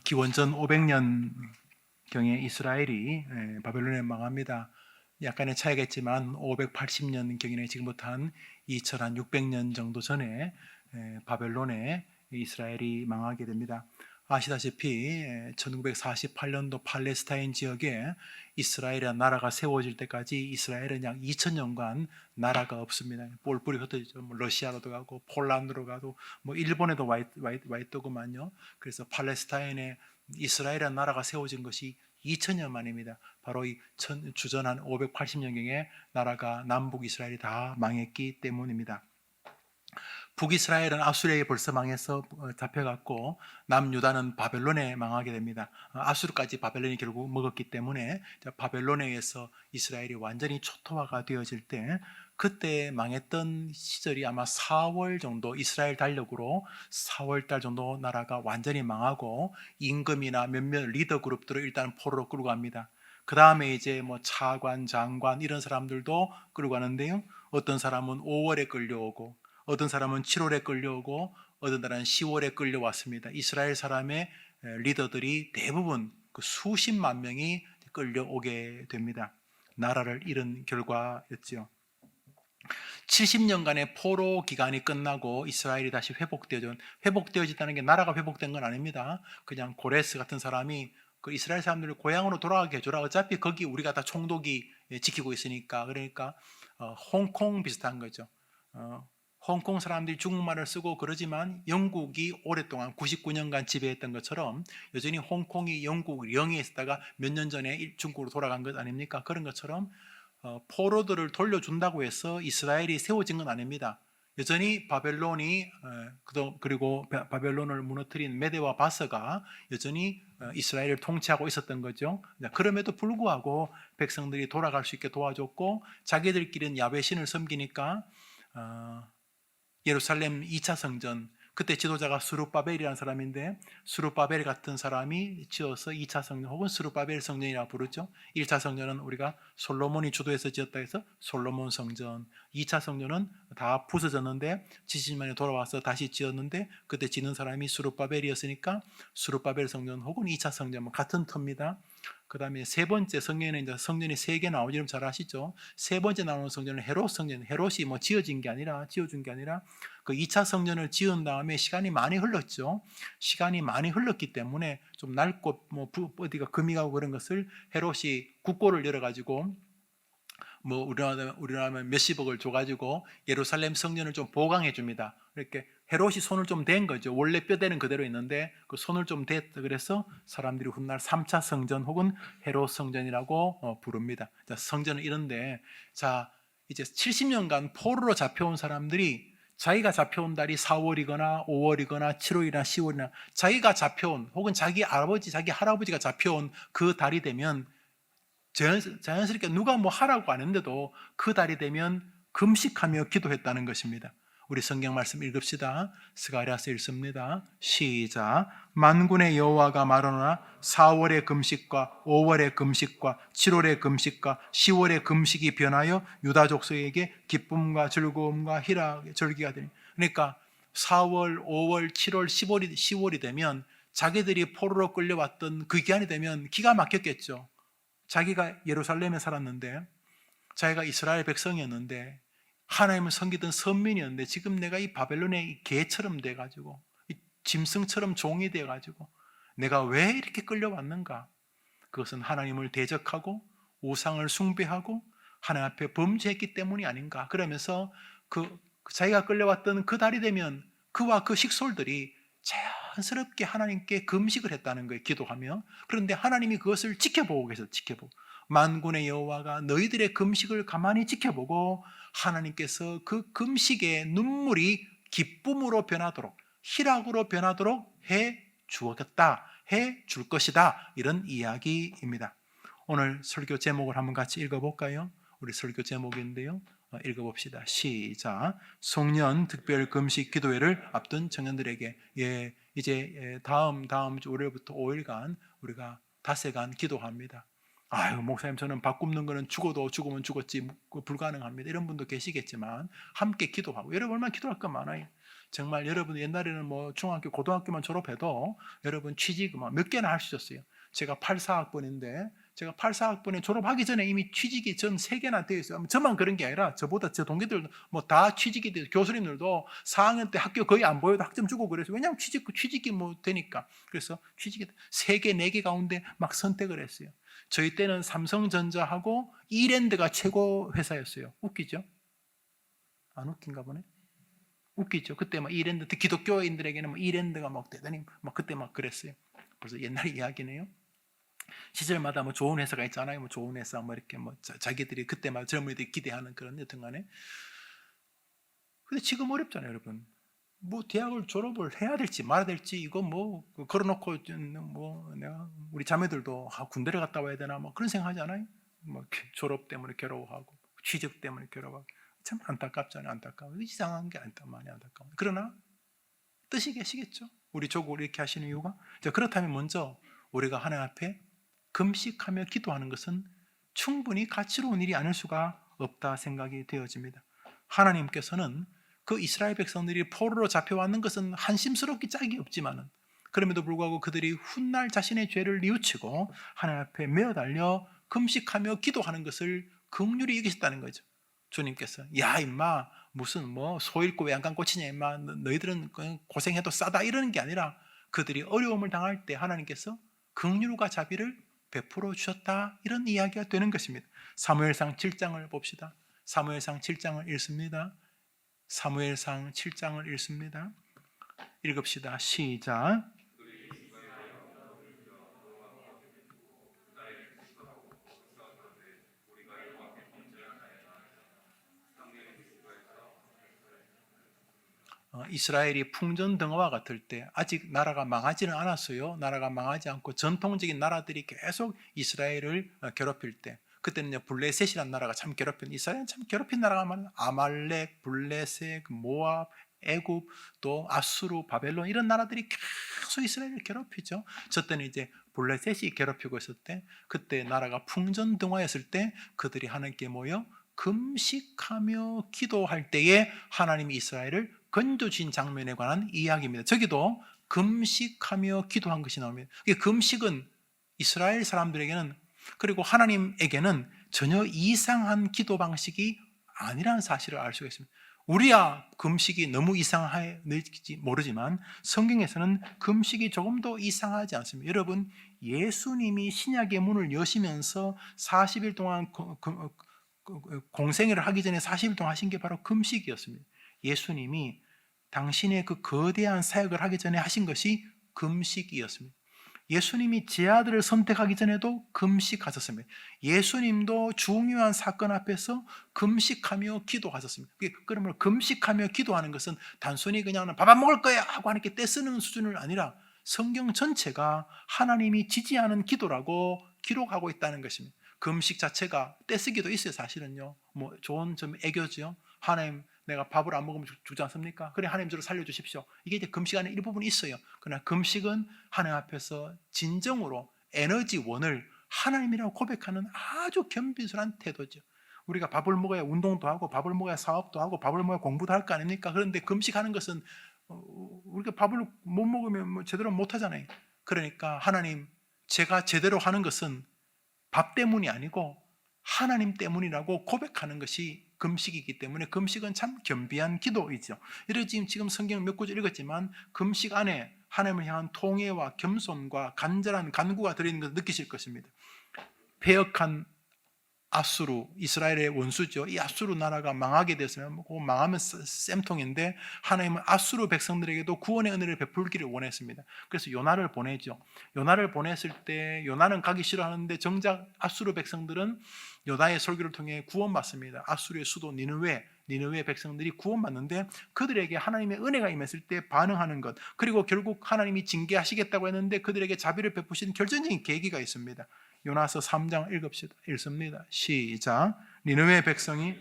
기원전 500년 경에 이스라엘이 바벨론에 망합니다. 약간의 차이가 있지만 580년 경이나 지금부터 한 2600년 정도 전에 바벨론에 이스라엘이 망하게 됩니다. 아시다시피 1948년도 팔레스타인 지역에 이스라엘이라는 나라가 세워질 때까지 이스라엘은 약 2000년간 나라가 없습니다. 뿔뿔이 흩어지죠. 러시아로도 가고 폴란드로 가도 일본에도 와 있더구만요. 그래서 팔레스타인에 이스라엘이라는 나라가 세워진 것이 2000년 만입니다. 바로 이 주전 한 580년경에 나라가 남북 이스라엘이 다 망했기 때문입니다. 북이스라엘은 아수르에 벌써 망해서 잡혀갔고 남유다는 바벨론에 망하게 됩니다. 아수르까지 바벨론이 결국 먹었기 때문에 바벨론에 의해서 이스라엘이 완전히 초토화가 되어질 때 그때 망했던 시절이 아마 4월 정도 이스라엘 달력으로 4월 달 정도 나라가 완전히 망하고 임금이나 몇몇 리더 그룹들을 일단 포로로 끌고 갑니다. 그 다음에 이제 차관, 장관 이런 사람들도 끌고 가는데요. 어떤 사람은 5월에 끌려오고 어떤 사람은 7월에 끌려오고 어떤 사람은 10월에 끌려왔습니다. 이스라엘 사람의 리더들이 대부분 수십만 명이 끌려오게 됩니다. 나라를 잃은 결과였지요. 70년간의 포로 기간이 끝나고 이스라엘이 다시 회복되어졌다는 게 나라가 회복된 건 아닙니다. 그냥 고레스 같은 사람이 그 이스라엘 사람들을 고향으로 돌아가게 해줘라. 어차피 거기 우리가 다 총독이 지키고 있으니까. 그러니까 홍콩 비슷한 거죠. 홍콩 사람들이 중국말을 쓰고 그러지만 영국이 오랫동안 99년간 지배했던 것처럼 여전히 홍콩이 영국 영해에 있다가 몇 년 전에 중국으로 돌아간 것 아닙니까? 그런 것처럼 포로들을 돌려준다고 해서 이스라엘이 세워진 건 아닙니다. 여전히 바벨론이 그리고 바벨론을 무너뜨린 메대와 바스가 여전히 이스라엘을 통치하고 있었던 거죠. 그럼에도 불구하고 백성들이 돌아갈 수 있게 도와줬고 자기들끼리는 야훼 신을 섬기니까 예루살렘 2차 성전, 그때 지도자가 스룹바벨이라는 사람인데 스룹바벨 같은 사람이 지어서 2차 성전 혹은 스룹바벨 성전이라고 부르죠. 1차 성전은 우리가 솔로몬이 주도해서 지었다 해서 솔로몬 성전, 2차 성전은 다 부서졌는데 지지만에 돌아와서 다시 지었는데 그때 짓는 사람이 스룹바벨이었으니까 스룹바벨 성전 혹은 2차 성전 같은 터입니다. 그 다음에 세 번째 성전에는 이제 성전이 3개 나오죠. 여러분 잘 아시죠? 세 번째 나오는 성전은 헤롯 성전. 헤롯이 지어준 게 아니라 그 2차 성전을 지은 다음에 시간이 많이 흘렀죠. 시간이 많이 흘렀기 때문에 좀 낡고 어디가 금이 가고 그런 것을 헤롯이 국고를 열어가지고 우리나라면 몇십억을 줘가지고 예루살렘 성전을 좀 보강해 줍니다. 이렇게 헤롯이 손을 좀 댄 거죠. 원래 뼈대는 그대로 있는데 그 손을 좀 댔다 그래서 사람들이 훗날 3차 성전 혹은 헤롯 성전이라고 부릅니다. 자, 성전은 이런데 자 이제 70년간 포로로 잡혀온 사람들이 자기가 잡혀온 달이 4월이거나 5월이거나 7월이나 10월이나 자기가 잡혀온 혹은 자기 아버지, 자기 할아버지가 잡혀온 그 달이 되면 자연스럽게 누가 하라고 안 했는데도 그 달이 되면 금식하며 기도했다는 것입니다. 우리 성경 말씀 읽읍시다. 스가랴서 읽습니다. 시작. 만군의 여호와가 말하노라 4월의 금식과 5월의 금식과 7월의 금식과 10월의 금식이 변하여 유다 족속에게 기쁨과 즐거움과 희락 절기가 되니. 그러니까 4월, 5월, 7월, 10월이 되면 자기들이 포로로 끌려왔던 그 기간이 되면 기가 막혔겠죠. 자기가 예루살렘에 살았는데 자기가 이스라엘 백성이었는데 하나님을 섬기던 선민이었는데 지금 내가 이 바벨론의 개처럼 돼가지고 짐승처럼 종이 돼가지고 내가 왜 이렇게 끌려왔는가? 그것은 하나님을 대적하고 우상을 숭배하고 하나님 앞에 범죄했기 때문이 아닌가? 그러면서 자기가 끌려왔던 그 달이 되면 그와 그 식솔들이 자연스럽게 하나님께 금식을 했다는 거예요. 기도하며. 그런데 하나님이 그것을 지켜보고 계셔서 만군의 여호와가 너희들의 금식을 가만히 지켜보고 하나님께서 그 금식의 눈물이 기쁨으로 변하도록 희락으로 변하도록 해 주었다, 해 줄 것이다, 이런 이야기입니다. 오늘 설교 제목을 한번 같이 읽어볼까요? 우리 설교 제목인데요, 읽어봅시다. 시작. 송년 특별 금식 기도회를 앞둔 청년들에게 이제 다음 주 월요일부터 5일간 우리가 닷새간 기도합니다. 아유, 목사님, 저는 밥 굽는 거는 죽으면 죽었지 불가능합니다. 이런 분도 계시겠지만 함께 기도하고, 여러분 얼마나 기도할 거 많아요. 정말 여러분 옛날에는 뭐 중학교, 고등학교만 졸업해도 여러분 취직 몇 개나 할 수 있었어요. 제가 84학번인데 제가 84학번에 졸업하기 전에 이미 취직이 전 3개나 되어 있어요. 저만 그런 게 아니라 저보다 제 동기들도 뭐 다 취직이 돼서 교수님들도 4학년 때 학교 거의 안 보여도 학점 주고 그래서 왜냐하면 취직이 뭐 되니까. 그래서 취직이 3개, 4개 가운데 막 선택을 했어요. 저희 때는 삼성전자하고 이랜드가 최고 회사였어요. 웃기죠? 안 웃긴가 보네. 웃기죠. 그때 막 이랜드, 기독교인들에게는 뭐 이랜드가 막 대단히 막 그때 막 그랬어요. 벌써 옛날 이야기네요. 시절마다 뭐 좋은 회사가 있잖아요. 뭐 좋은 회사 뭐 이렇게 뭐 자기들이 그때마다 젊은이들이 기대하는 그런 여튼간에. 근데 지금 어렵잖아요, 여러분. 뭐 대학을 졸업을 해야 될지 말아야 될지 이거 뭐 걸어놓고 뭐 내가 우리 자매들도 군대를 갔다 와야 되나 뭐 그런 생각하지 않아요? 뭐 졸업 때문에 괴로워하고 취직 때문에 괴로워하고 참 안타깝잖아요. 안타까워. 이상한 게 많이 안타까워. 그러나 뜻이 계시겠죠. 우리 조국을 이렇게 하시는 이유가. 자, 그렇다면 먼저 우리가 하나님 앞에 금식하며 기도하는 것은 충분히 가치로운 일이 아닐 수가 없다 생각이 되어집니다. 하나님께서는 그 이스라엘 백성들이 포로로 잡혀왔는 것은 한심스럽기 짝이 없지만은 그럼에도 불구하고 그들이 훗날 자신의 죄를 뉘우치고 하나님 앞에 메어 달려 금식하며 기도하는 것을 긍휼히 여기셨다는 거죠. 주님께서 야 임마 무슨 뭐 소 잃고 외양간 꽂히냐 임마 너희들은 고생해도 싸다 이러는 게 아니라 그들이 어려움을 당할 때 하나님께서 긍휼과 자비를 베풀어 주셨다 이런 이야기가 되는 것입니다. 사무엘상 7장을 봅시다. 사무엘상 7장을 읽습니다. 사무엘상 7장을 읽습니다. 읽읍시다. 시작. 이스라엘이 풍전등화와 같을 때 아직 나라가 망하지는 않았어요. 나라가 망하지 않고 전통적인 나라들이 계속 이스라엘을 괴롭힐 때 그때는 블레셋이라는 나라가 참 괴롭힌 이스라엘은 참 괴롭힌 나라가 많아요. 아말렉, 블레셋, 모압, 애굽, 또 아수르, 바벨론 이런 나라들이 계속 이스라엘을 괴롭히죠. 저 때는 이제 블레셋이 괴롭히고 있을 때 그때 나라가 풍전등화였을 때 그들이 하나님께 모여 금식하며 기도할 때에 하나님이 이스라엘을 건져주신 장면에 관한 이야기입니다. 저기도 금식하며 기도한 것이 나옵니다. 금식은 이스라엘 사람들에게는 그리고 하나님에게는 전혀 이상한 기도 방식이 아니라는 사실을 알 수가 있습니다. 우리야 금식이 너무 이상할지 모르지만 성경에서는 금식이 조금 더 이상하지 않습니다. 여러분 예수님이 신약의 문을 여시면서 40일 동안 공생애를 하기 전에 40일 동안 하신 게 바로 금식이었습니다. 예수님이 당신의 그 거대한 사역을 하기 전에 하신 것이 금식이었습니다. 예수님이 제 아들을 선택하기 전에도 금식하셨습니다. 예수님도 중요한 사건 앞에서 금식하며 기도하셨습니다. 그러면 금식하며 기도하는 것은 단순히 그냥 밥 안 먹을 거야 하고 하나님께 떼쓰는 수준은 아니라 성경 전체가 하나님이 지지하는 기도라고 기록하고 있다는 것입니다. 금식 자체가 떼쓰기도 있어요. 사실은요. 뭐 좋은 좀 애교죠. 하나님 내가 밥을 안 먹으면 죽지 않습니까? 그래 하나님 저를 살려주십시오. 이게 이제 금식 안에 일부분이 있어요. 그러나 금식은 하나님 앞에서 진정으로 에너지원을 하나님이라고 고백하는 아주 겸비스러운 태도죠. 우리가 밥을 먹어야 운동도 하고 밥을 먹어야 사업도 하고 밥을 먹어야 공부도 할 거 아닙니까? 그런데 금식하는 것은 우리가 밥을 못 먹으면 뭐 제대로 못 하잖아요. 그러니까 하나님 제가 제대로 하는 것은 밥 때문이 아니고 하나님 때문이라고 고백하는 것이 금식이기 때문에 금식은 참 겸비한 기도이죠. 이래 지금 성경 몇 구절 읽었지만 금식 안에 하나님을 향한 통회와 겸손과 간절한 간구가 들어있는 것을 느끼실 것입니다. 패역한 아수르, 이스라엘의 원수죠. 이 아수르 나라가 망하게 됐으면 망하면 쌤통인데 하나님은 아수르 백성들에게도 구원의 은혜를 베풀기를 원했습니다. 그래서 요나를 보내죠. 요나를 보냈을 때 요나는 가기 싫어하는데 정작 아수르 백성들은 요나의 설교를 통해 구원받습니다. 아수르의 수도 니느웨 백성들이 구원받는데 그들에게 하나님의 은혜가 임했을 때 반응하는 것, 그리고 결국 하나님이 징계하시겠다고 했는데 그들에게 자비를 베푸신 결정적인 계기가 있습니다. 요나서 3장 읽습니다. 시작. 니느웨 백성이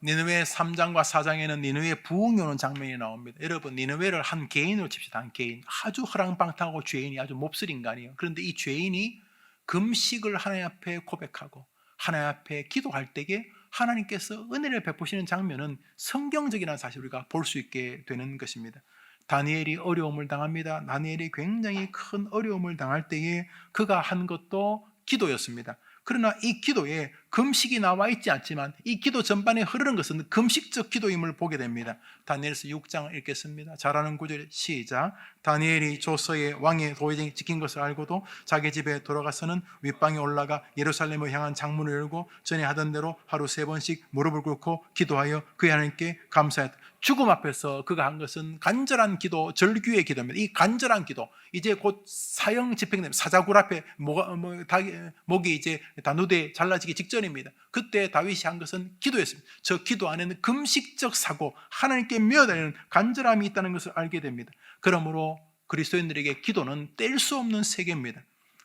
니느웨 3장과 4장에는 니느웨 부흥이 오는 장면이 나옵니다. 여러분 니느웨를 한 개인으로 칩시다. 한 개인. 아주 허랑방탕하고 죄인이 아주 몹쓸 인간이에요. 그런데 이 죄인이 금식을 하나님 앞에 고백하고 하나님 앞에 기도할 때에 하나님께서 은혜를 베푸시는 장면은 성경적이라는 사실을 우리가 볼 수 있게 되는 것입니다. 다니엘이 어려움을 당합니다. 다니엘이 굉장히 큰 어려움을 당할 때에 그가 한 것도 기도였습니다. 그러나 이 기도에 금식이 나와 있지 않지만 이 기도 전반에 흐르는 것은 금식적 기도임을 보게 됩니다. 다니엘서 6장을 읽겠습니다. 잘하는 구절 시작. 다니엘이 조서에 왕의 도의정이 찍힌 것을 알고도 자기 집에 돌아가서는 윗방에 올라가 예루살렘을 향한 창문을 열고 전에 하던 대로 하루 3번씩 무릎을 꿇고 기도하여 그의 하나님께 감사했다. 죽음 앞에서 그가 한 것은 간절한 기도, 절규의 기도입니다. 이 간절한 기도, 이제 곧 사형 집행됩니다. 사자굴 앞에 목이 이제 단우대에 잘라지기 직전입니다. 그때 다윗이 한 것은 기도였습니다. 저 기도 안에는 금식적 사고, 하나님께 미어달리는 간절함이 있다는 것을 알게 됩니다. 그러므로 그리스도인들에게 기도는 뗄 수 없는 세계입니다.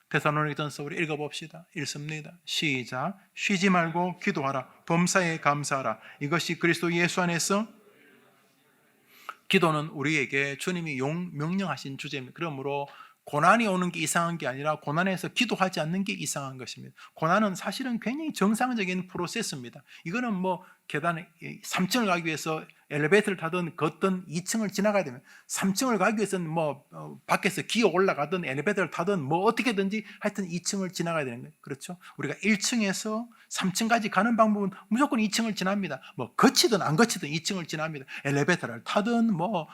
데살로니가전서 우리 읽어봅시다. 읽습니다. 시작. 쉬지 말고 기도하라. 범사에 감사하라. 이것이 그리스도 예수 안에서 기도는 우리에게 주님이 명령하신 주제입니다. 그러므로 고난이 오는 게 이상한 게 아니라 고난에서 기도하지 않는 게 이상한 것입니다. 고난은 사실은 굉장히 정상적인 프로세스입니다. 이거는 뭐 계단에 3층을 가기 위해서 엘리베이터를 타든 걷든 2층을 지나가야 됩니다. 3층을 가기 위해서는 뭐 밖에서 기어 올라가든 엘리베이터를 타든 뭐 어떻게든지 하여튼 2층을 지나가야 되는 거예요. 그렇죠? 우리가 1층에서 3층까지 가는 방법은 무조건 2층을 지납니다. 뭐 거치든 안 거치든 2층을 지납니다. 엘리베이터를 타든 뭐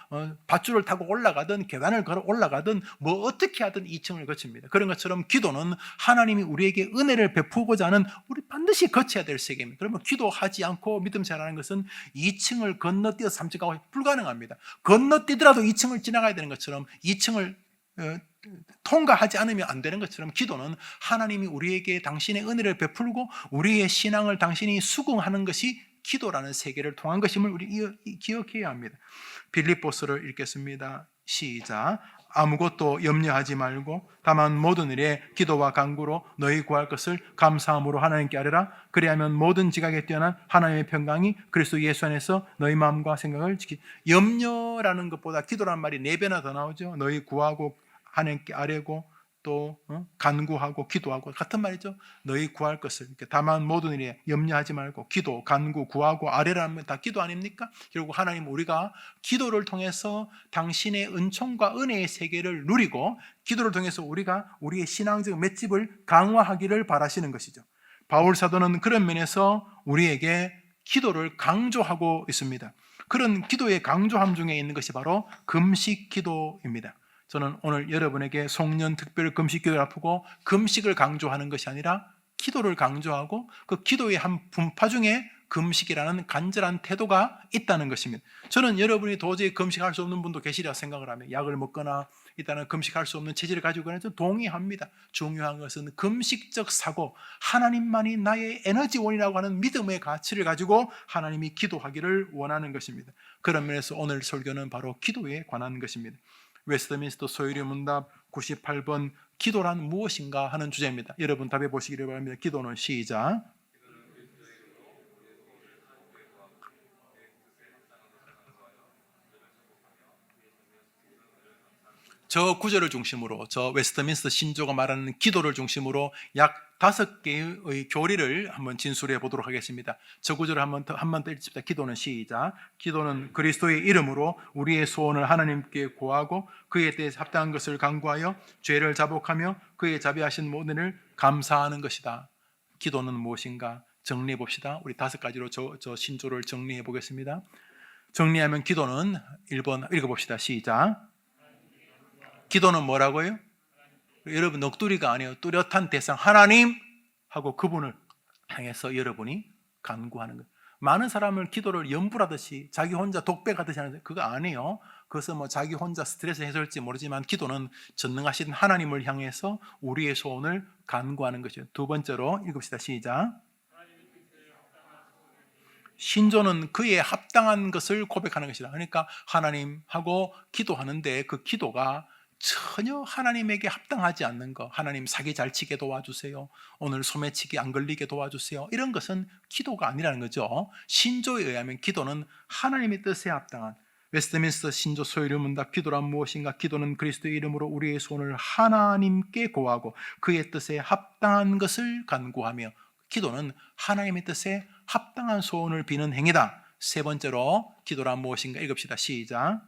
밧줄을 타고 올라가든 계단을 걸어 올라가든 뭐 어떻게 하든 2층을 거칩니다. 그런 것처럼 기도는 하나님이 우리에게 은혜를 베푸고자 하는 우리 반드시 거쳐야 될 세계입니다. 그러면 기도하지 않고 믿음 생활하는 것은 2층을 건너뛰어서 3층 가고 불가능합니다. 건너뛰더라도 2층을 지나가야 되는 것처럼 2층을 통과하지 않으면 안 되는 것처럼 기도는 하나님이 우리에게 당신의 은혜를 베풀고 우리의 신앙을 당신이 수긍하는 것이 기도라는 세계를 통한 것임을 우리 기억해야 합니다. 빌립보서를 읽겠습니다. 시작. 아무것도 염려하지 말고 다만 모든 일에 기도와 간구로 너희 구할 것을 감사함으로 하나님께 아뢰라. 그리하면 모든 지각에 뛰어난 하나님의 평강이 그리스도 예수 안에서 너희 마음과 생각을 염려라는 것보다 기도라는 말이 4배나 더 나오죠. 너희 구하고 하나님께 아뢰고 또 간구하고 기도하고 같은 말이죠. 너희 구할 것을 다만 모든 일에 염려하지 말고 기도, 간구, 구하고 아뢰라는 다 기도 아닙니까? 결국 하나님 우리가 기도를 통해서 당신의 은총과 은혜의 세계를 누리고 기도를 통해서 우리가 우리의 신앙적 맷집을 강화하기를 바라시는 것이죠. 바울 사도는 그런 면에서 우리에게 기도를 강조하고 있습니다. 그런 기도의 강조함 중에 있는 것이 바로 금식 기도입니다. 저는 오늘 여러분에게 송년 특별 금식 기도를 앞두고 금식을 강조하는 것이 아니라 기도를 강조하고 그 기도의 한 분파 중에 금식이라는 간절한 태도가 있다는 것입니다. 저는 여러분이 도저히 금식할 수 없는 분도 계시리라 생각을 하며 약을 먹거나 일단은 금식할 수 없는 체질을 가지고 있는 동의합니다. 중요한 것은 금식적 사고, 하나님만이 나의 에너지원이라고 하는 믿음의 가치를 가지고 하나님이 기도하기를 원하는 것입니다. 그런 면에서 오늘 설교는 바로 기도에 관한 것입니다. 웨스트민스터 소유리 문답 98번 기도란 무엇인가 하는 주제입니다. 여러분 답해 보시기를 바랍니다. 기도는 시작. 저 구절을 중심으로 저 웨스트민스터 신조가 말하는 기도를 중심으로 약 5개의 교리를 한번 진술해 보도록 하겠습니다. 저 구절을 한번 더 읽읍시다. 기도는 시작. 기도는 그리스도의 이름으로 우리의 소원을 하나님께 고하고 그에 대해 합당한 것을 간구하여 죄를 자복하며 그의 자비하신 모든 일을 감사하는 것이다. 기도는 무엇인가? 정리해 봅시다. 우리 5가지로 저 신조를 정리해 보겠습니다. 정리하면 기도는 1번 읽어봅시다. 시작. 기도는 뭐라고요? 여러분 넋두리가 아니에요. 뚜렷한 대상 하나님 하고 그분을 향해서 여러분이 간구하는 거예요. 많은 사람을 기도를 염불하듯이 자기 혼자 독백하듯이 하는데 그거 아니에요. 그것은 뭐 자기 혼자 스트레스 해소할지 모르지만 기도는 전능하신 하나님을 향해서 우리의 소원을 간구하는 것이에요. 2번째로 읽읍시다. 시작. 신조는 그에 합당한 것을 고백하는 것이다. 그러니까 하나님하고 기도하는데 그 기도가 전혀 하나님에게 합당하지 않는 것, 하나님 사기 잘 치게 도와주세요, 오늘 소매치기 안 걸리게 도와주세요, 이런 것은 기도가 아니라는 거죠. 신조에 의하면 기도는 하나님의 뜻에 합당한, 웨스트민스터 신조 소유리 문답 기도란 무엇인가? 기도는 그리스도의 이름으로 우리의 소원을 하나님께 고하고 그의 뜻에 합당한 것을 간구하며, 기도는 하나님의 뜻에 합당한 소원을 비는 행위다. 세 번째로 기도란 무엇인가 읽읍시다. 시작.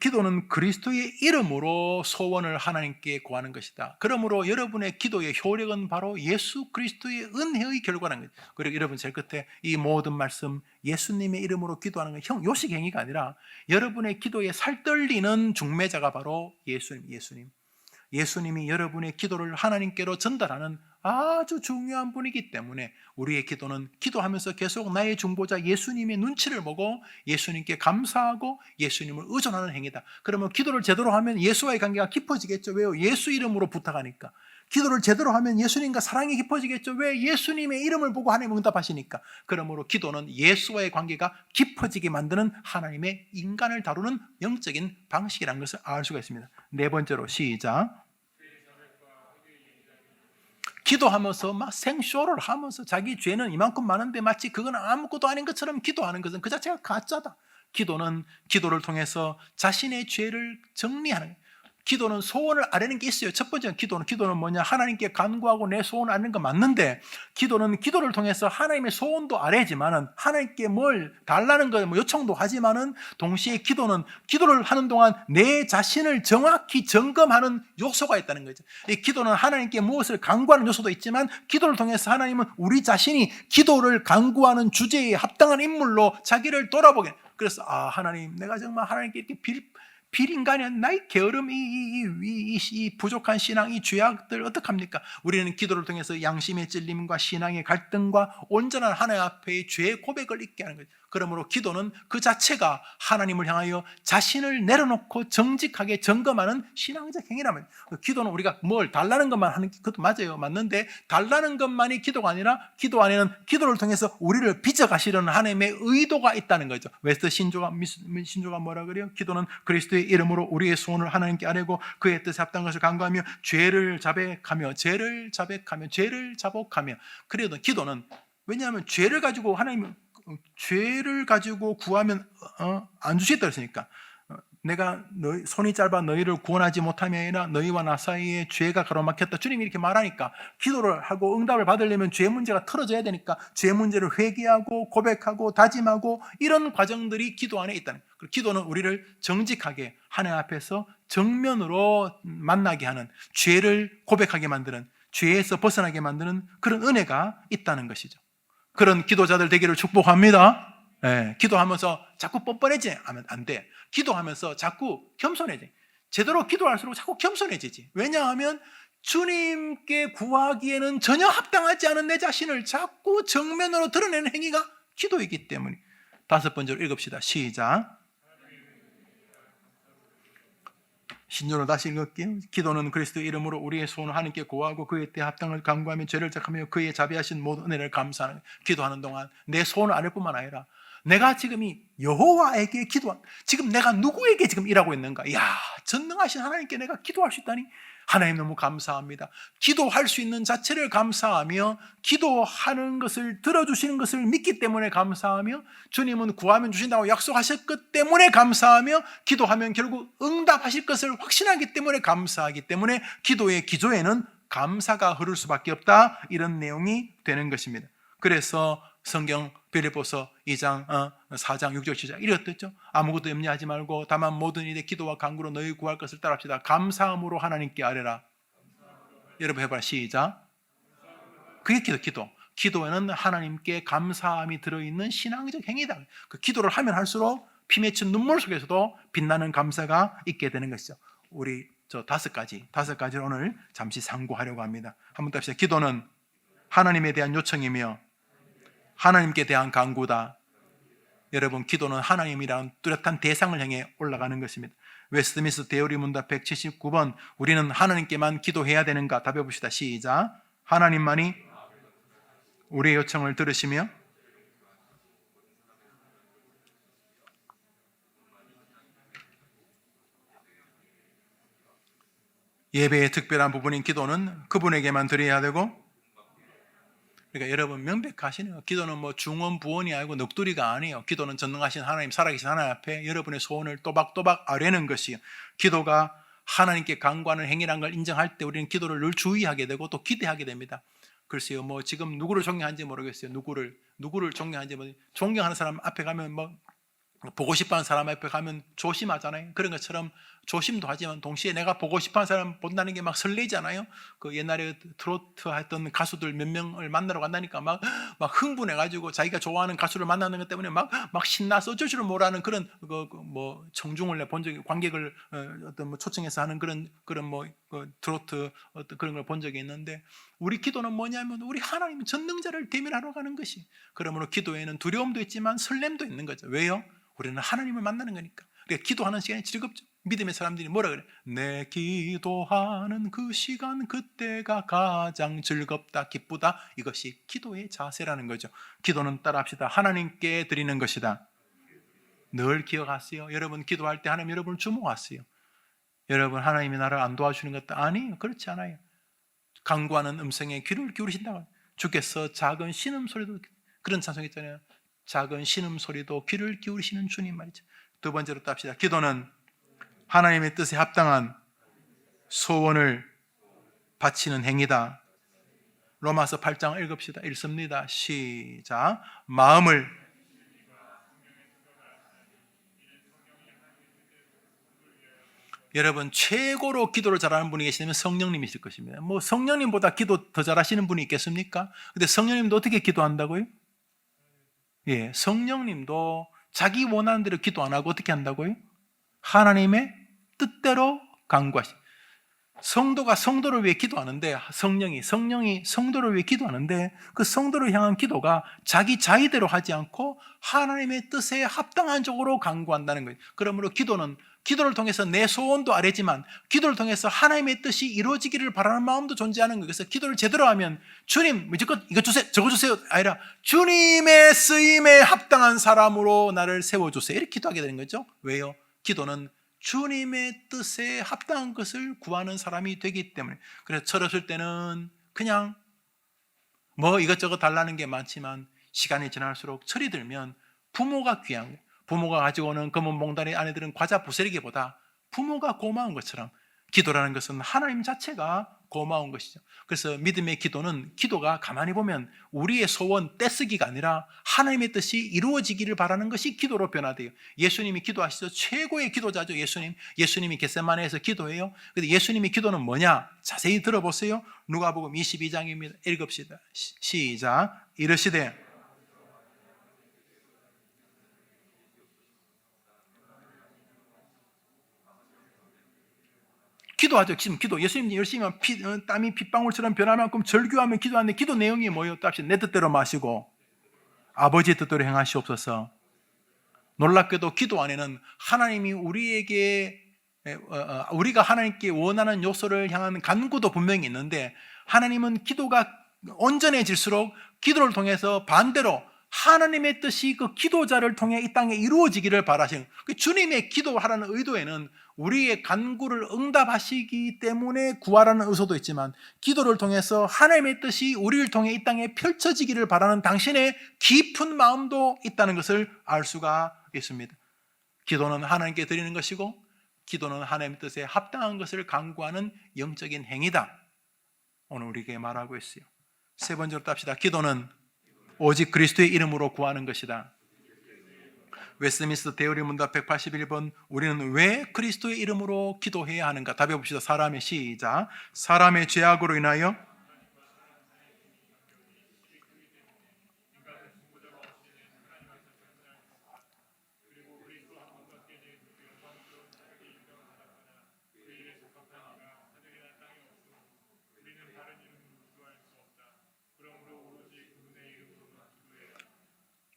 기도는 그리스도의 이름으로 소원을 하나님께 구하는 것이다. 그러므로 여러분의 기도의 효력은 바로 예수 그리스도의 은혜의 결과라는 거죠. 그리고 여러분 제일 끝에 이 모든 말씀 예수님의 이름으로 기도하는 건 요식 행위가 아니라 여러분의 기도에 살떨리는 중매자가 바로 예수님이 여러분의 기도를 하나님께로 전달하는 아주 중요한 분이기 때문에 우리의 기도는 기도하면서 계속 나의 중보자 예수님의 눈치를 보고 예수님께 감사하고 예수님을 의존하는 행위다. 그러면 기도를 제대로 하면 예수와의 관계가 깊어지겠죠. 왜요? 예수 이름으로 부탁하니까. 기도를 제대로 하면 예수님과 사랑이 깊어지겠죠. 왜? 예수님의 이름을 보고 하나님 응답하시니까. 그러므로 기도는 예수와의 관계가 깊어지게 만드는 하나님의 인간을 다루는 영적인 방식이라는 것을 알 수가 있습니다. 네 번째로 시작. 기도하면서 막 생쇼를 하면서 자기 죄는 이만큼 많은데 마치 그건 아무것도 아닌 것처럼 기도하는 것은 그 자체가 가짜다. 기도는 기도를 통해서 자신의 죄를 정리하는, 기도는 소원을 아뢰는 게 있어요. 첫 번째는 기도는 뭐냐? 하나님께 간구하고 내 소원을 아뢰는 거 맞는데, 기도는 기도를 통해서 하나님의 소원도 아뢰지만은 하나님께 뭘 달라는 거 요청도 하지만은 동시에 기도는 기도를 하는 동안 내 자신을 정확히 점검하는 요소가 있다는 거죠. 이 기도는 하나님께 무엇을 간구하는 요소도 있지만 기도를 통해서 하나님은 우리 자신이 기도를 간구하는 주제에 합당한 인물로 자기를 돌아보게. 그래서 하나님, 내가 정말 하나님께 이렇게 빌인간이야. 나의 게으름, 이 부족한 신앙, 이 죄악들 어떡합니까? 우리는 기도를 통해서 양심의 찔림과 신앙의 갈등과 온전한 하나님 앞에 죄의 고백을 잊게 하는 거죠. 그러므로 기도는 그 자체가 하나님을 향하여 자신을 내려놓고 정직하게 점검하는 신앙적 행위라면, 기도는 우리가 뭘 달라는 것만 하는 것도 맞아요. 맞는데 달라는 것만이 기도가 아니라 기도 안에는 기도를 통해서 우리를 빚어가시려는 하나님의 의도가 있다는 거죠. 웨스트 신조가 뭐라 그래요? 기도는 그리스도의 이름으로 우리의 소원을 하나님께 아뢰고 그의 뜻에 합당한 것을 간구하며 죄를 자복하며. 그래도 기도는, 왜냐하면 죄를 가지고 구하면 안 주시겠다 그랬으니까, 내가 손이 짧아 너희를 구원하지 못함이 아니라 너희와 나 사이에 죄가 가로막혔다. 주님이 이렇게 말하니까 기도를 하고 응답을 받으려면 죄 문제가 털어져야 되니까 죄 문제를 회개하고 고백하고 다짐하고 이런 과정들이 기도 안에 있다는 거예요. 기도는 우리를 정직하게 하나님 앞에서 정면으로 만나게 하는, 죄를 고백하게 만드는, 죄에서 벗어나게 만드는 그런 은혜가 있다는 것이죠. 그런 기도자들 되기를 축복합니다. 기도하면서 자꾸 뻔뻔해지 하면 안 돼. 기도하면서 자꾸 겸손해지. 제대로 기도할수록 자꾸 겸손해지지. 왜냐하면 주님께 구하기에는 전혀 합당하지 않은 내 자신을 자꾸 정면으로 드러내는 행위가 기도이기 때문에. 다섯 번째로 읽읍시다. 시작. 신조로 다시 읽을게요. 기도는 그리스도의 이름으로 우리의 소원을 하나님께 구하고 그의 때 합당을 간구하며 죄를 자각하며 그의 자비하신 모든 은혜를 감사하는, 기도하는 동안 내 소원을 아뢰 뿐만 아니라 내가 지금 이 여호와에게 지금 내가 누구에게 지금 일하고 있는가? 전능하신 하나님께 내가 기도할 수 있다니 하나님 너무 감사합니다. 기도할 수 있는 자체를 감사하며, 기도하는 것을 들어주시는 것을 믿기 때문에 감사하며, 주님은 구하면 주신다고 약속하셨기 때문에 감사하며, 기도하면 결국 응답하실 것을 확신하기 때문에 감사하기 때문에 기도의 기조에는 감사가 흐를 수밖에 없다, 이런 내용이 되는 것입니다. 그래서 성경 빌립보서 2장 4장 6절 7절 이랬죠. 아무것도 염려하지 말고 다만 모든 일에 기도와 간구로 너희 구할 것을 따릅시다. 감사함으로 하나님께 아뢰라. 여러분 해봐라. 시작. 그게 기도. 기도에는 하나님께 감사함이 들어있는 신앙적 행위다. 그 기도를 하면 할수록 피 맺힌 눈물 속에서도 빛나는 감사가 있게 되는 것이죠. 우리 다섯 가지를 오늘 잠시 상고하려고 합니다. 한번 더 합시다. 기도는 하나님에 대한 요청이며 하나님께 대한 간구다. 여러분, 기도는 하나님이라는 뚜렷한 대상을 향해 올라가는 것입니다. 웨스트민스터 대우리 문답 179번, 우리는 하나님께만 기도해야 되는가? 답해 봅시다. 시작. 하나님만이 우리의 요청을 들으시며 예배의 특별한 부분인 기도는 그분에게만 드려야 되고, 그러니까 여러분 명백하시네요. 기도는 뭐 중원 부원이 아니고 넋두리가 아니에요. 기도는 전능하신 하나님, 살아계신 하나님 앞에 여러분의 소원을 또박또박 아뢰는 것이요. 기도가 하나님께 간구하는 행위라는 걸 인정할 때 우리는 기도를 늘 주의하게 되고 또 기대하게 됩니다. 글쎄요, 뭐 지금 누구를 존경하는지 모르겠어요. 누구를 존경하는지 존경하는 사람 앞에 가면 뭐 보고 싶어하는 사람 앞에 가면 조심하잖아요. 그런 것처럼 조심도 하지만 동시에 내가 보고 싶어하는 사람 본다는 게 막 설레잖아요. 그 옛날에 트로트 했던 가수들 몇 명을 만나러 간다니까 막 흥분해가지고 자기가 좋아하는 가수를 만나는 것 때문에 막 신나서 어쩔 줄을 모르는 그런 뭐 청중을 본 적이, 관객을 어떤 뭐 초청해서 하는 그런 뭐 트로트 어떤 그런 걸 본 적이 있는데, 우리 기도는 뭐냐면 우리 하나님 전능자를 대면하러 가는 것이. 그러므로 기도에는 두려움도 있지만 설렘도 있는 거죠. 왜요? 우리는 하나님을 만나는 거니까. 그러니까 기도하는 시간이 즐겁죠. 믿음의 사람들이 뭐라 그래? 내 기도하는 그 시간 그때가 가장 즐겁다, 기쁘다. 이것이 기도의 자세라는 거죠. 기도는 따라합시다. 하나님께 드리는 것이다. 늘 기억하세요. 여러분 기도할 때 하나님 여러분을 주목하세요. 여러분 하나님이 나를 안 도와주는 것도 아니에요. 그렇지 않아요. 간구하는 음성에 귀를 기울이신다고. 주께서 작은 신음소리도, 그런 찬송 있잖아요. 작은 신음소리도 귀를 기울이시는 주님 말이죠. 두 번째로 또 합시다. 기도는 하나님의 뜻에 합당한 소원을 바치는 행위다. 로마서 8장 읽읍시다. 읽습니다. 시작. 마음을 여러분 최고로 기도를 잘하는 분이 계시면 성령님이실 것입니다. 뭐 성령님보다 기도 더 잘하시는 분이 있겠습니까? 근데 성령님도 어떻게 기도한다고요? 예, 성령님도 자기 원하는 대로 기도 안 하고 어떻게 한다고요? 하나님의 뜻대로 간구하시. 성도가 성도를 위해 기도하는데, 성령이 성도를 위해 기도하는데, 그 성도를 향한 기도가 자기 자의대로 하지 않고 하나님의 뜻에 합당한 쪽으로 간구한다는 거예요. 그러므로 기도를 통해서 내 소원도 아뢰지만 기도를 통해서 하나님의 뜻이 이루어지기를 바라는 마음도 존재하는 거예요. 그래서 기도를 제대로 하면 주님 무조건 이거 주세요 저거 주세요 아니라 주님의 쓰임에 합당한 사람으로 나를 세워주세요, 이렇게 기도하게 되는 거죠. 왜요? 기도는 주님의 뜻에 합당한 것을 구하는 사람이 되기 때문에. 그래서 철없을 때는 그냥 뭐 이것저것 달라는 게 많지만 시간이 지날수록 철이 들면 부모가 귀한 거예요. 부모가 가지고 오는 검은 몽다리 안에 들은 과자 부스러기보다 부모가 고마운 것처럼 기도라는 것은 하나님 자체가 고마운 것이죠. 그래서 믿음의 기도가 가만히 보면 우리의 소원 떼쓰기가 아니라 하나님의 뜻이 이루어지기를 바라는 것이 기도로 변화돼요. 예수님이 기도하시죠. 최고의 기도자죠. 예수님이 겟세마네에서 기도해요. 근데 예수님의 기도는 뭐냐? 자세히 들어보세요. 누가복음 22장입니다. 읽읍시다. 시작. 이르시되 기도하죠. 지금 기도. 예수님 열심히 하면 땀이 핏방울처럼 변할 만큼 절규하면 기도하는데 기도 내용이 뭐예요? 또 합시다. 내 뜻대로 마시고 아버지의 뜻대로 행하시옵소서. 놀랍게도 기도 안에는 하나님이 우리가 하나님께 원하는 요소를 향한 간구도 분명히 있는데, 하나님은 기도가 온전해질수록 기도를 통해서 반대로 하나님의 뜻이 그 기도자를 통해 이 땅에 이루어지기를 바라시는, 주님의 기도하라는 의도에는 우리의 간구를 응답하시기 때문에 구하라는 의도도 있지만, 기도를 통해서 하나님의 뜻이 우리를 통해 이 땅에 펼쳐지기를 바라는 당신의 깊은 마음도 있다는 것을 알 수가 있습니다. 기도는 하나님께 드리는 것이고, 기도는 하나님의 뜻에 합당한 것을 간구하는 영적인 행위다, 오늘 우리에게 말하고 있어요. 세 번째로 답시다. 기도는 오직 그리스도의 이름으로 구하는 것이다. 웨스트민스터 대의리 문답 181번. 우리는 왜 그리스도의 이름으로 기도해야 하는가? 답해 봅시다. 사람의 시작. 사람의 죄악으로 인하여